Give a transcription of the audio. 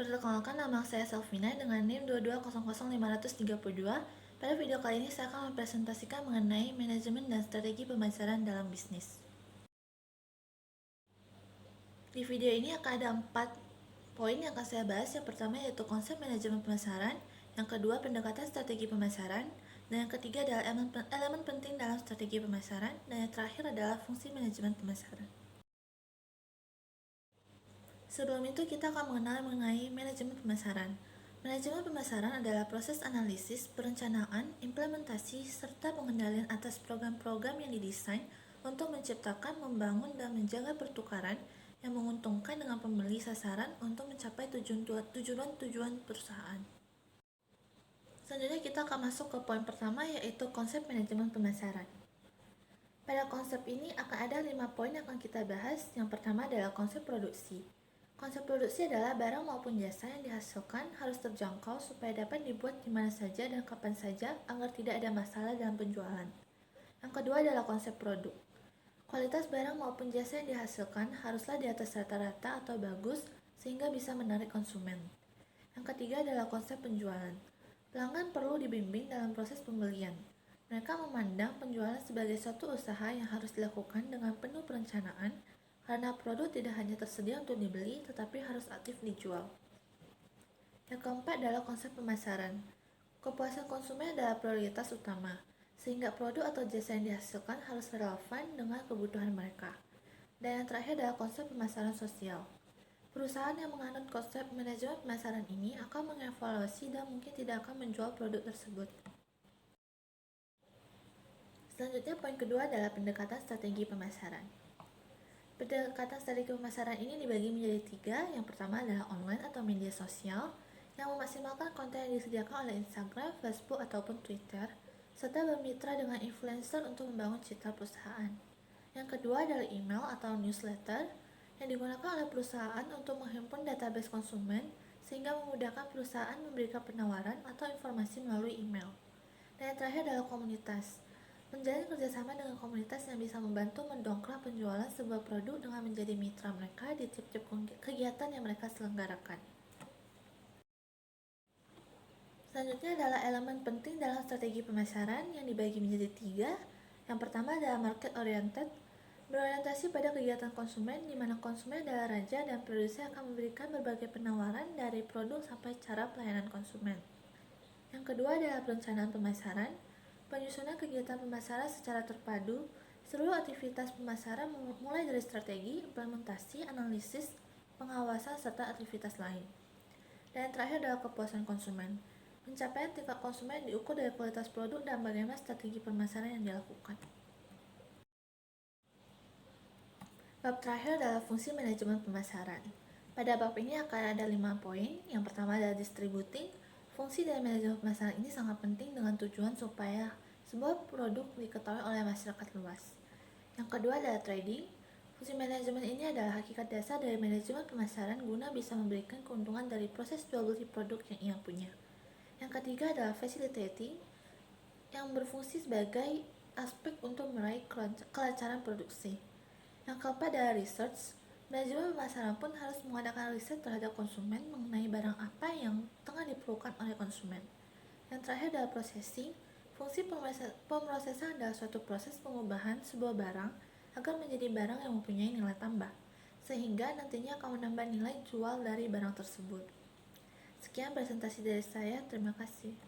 Perkenalkan, nama saya Selvina dengan NIM 2200532. Pada video kali ini saya akan mempresentasikan mengenai manajemen dan strategi pemasaran dalam bisnis. Di video ini akan ada 4 poin yang akan saya bahas. Yang pertama yaitu konsep manajemen pemasaran, yang kedua pendekatan strategi pemasaran, dan yang ketiga adalah elemen penting dalam strategi pemasaran, dan yang terakhir adalah fungsi manajemen pemasaran. Sebelum itu kita akan mengenal mengenai manajemen pemasaran. Manajemen pemasaran adalah proses analisis, perencanaan, implementasi, serta pengendalian atas program-program yang didesain untuk menciptakan, membangun, dan menjaga pertukaran yang menguntungkan dengan pembeli sasaran untuk mencapai tujuan perusahaan. Selanjutnya kita akan masuk ke poin pertama, yaitu konsep manajemen pemasaran. Pada konsep ini akan ada 5 poin yang akan kita bahas. Yang pertama adalah konsep produksi. Konsep produksi adalah barang maupun jasa yang dihasilkan harus terjangkau supaya dapat dibuat di mana saja dan kapan saja agar tidak ada masalah dalam penjualan. Yang kedua adalah konsep produk. Kualitas barang maupun jasa yang dihasilkan haruslah di atas rata-rata atau bagus sehingga bisa menarik konsumen. Yang ketiga adalah konsep penjualan. Pelanggan perlu dibimbing dalam proses pembelian. Mereka memandang penjualan sebagai suatu usaha yang harus dilakukan dengan penuh perencanaan, karena produk tidak hanya tersedia untuk dibeli, tetapi harus aktif dijual. Yang keempat adalah konsep pemasaran. Kepuasan konsumen adalah prioritas utama, sehingga produk atau jasa yang dihasilkan harus relevan dengan kebutuhan mereka. Dan yang terakhir adalah konsep pemasaran sosial. Perusahaan yang menganut konsep manajemen pemasaran ini akan mengevaluasi dan mungkin tidak akan menjual produk tersebut. Selanjutnya, poin kedua adalah pendekatan strategi pemasaran. Pendekatan strategi pemasaran ini dibagi menjadi 3. Yang pertama adalah online atau media sosial, yang memaksimalkan konten yang disediakan oleh Instagram, Facebook, ataupun Twitter, serta bermitra dengan influencer untuk membangun citra perusahaan. Yang kedua adalah email atau newsletter, yang digunakan oleh perusahaan untuk menghimpun database konsumen, sehingga memudahkan perusahaan memberikan penawaran atau informasi melalui email. Dan yang terakhir adalah komunitas. Menjalin kerjasama dengan komunitas yang bisa membantu mendongkrak penjualan sebuah produk dengan menjadi mitra mereka di tiap-tiap kegiatan yang mereka selenggarakan. Selanjutnya adalah elemen penting dalam strategi pemasaran yang dibagi menjadi 3. Yang pertama adalah market oriented, berorientasi pada kegiatan konsumen, di mana konsumen adalah raja dan produsen akan memberikan berbagai penawaran dari produk sampai cara pelayanan konsumen. Yang kedua adalah perencanaan pemasaran, penyusunan kegiatan pemasaran secara terpadu, seluruh aktivitas pemasaran mulai dari strategi, implementasi, analisis, pengawasan, serta aktivitas lain. Dan yang terakhir adalah kepuasan konsumen. Pencapaian tingkat konsumen diukur dari kualitas produk dan bagaimana strategi pemasaran yang dilakukan. Bab terakhir adalah fungsi manajemen pemasaran. Pada bab ini akan ada 5 poin. Yang pertama adalah distributing. Fungsi dari manajemen pemasaran ini sangat penting dengan tujuan supaya sebuah produk diketahui oleh masyarakat luas. Yang kedua adalah trading. Fungsi manajemen ini adalah hakikat dasar dari manajemen pemasaran guna bisa memberikan keuntungan dari proses jual beli produk yang ia punya. Yang ketiga adalah facilitating, yang berfungsi sebagai aspek untuk meraih kelancaran produksi. Yang keempat adalah research. Manajemen pemasaran pun harus mengadakan riset terhadap konsumen mengenai barang apa yang tengah diperlukan oleh konsumen. Yang terakhir adalah processing. Fungsi pemrosesan adalah suatu proses pengubahan sebuah barang agar menjadi barang yang mempunyai nilai tambah, sehingga nantinya akan menambah nilai jual dari barang tersebut. Sekian presentasi dari saya, terima kasih.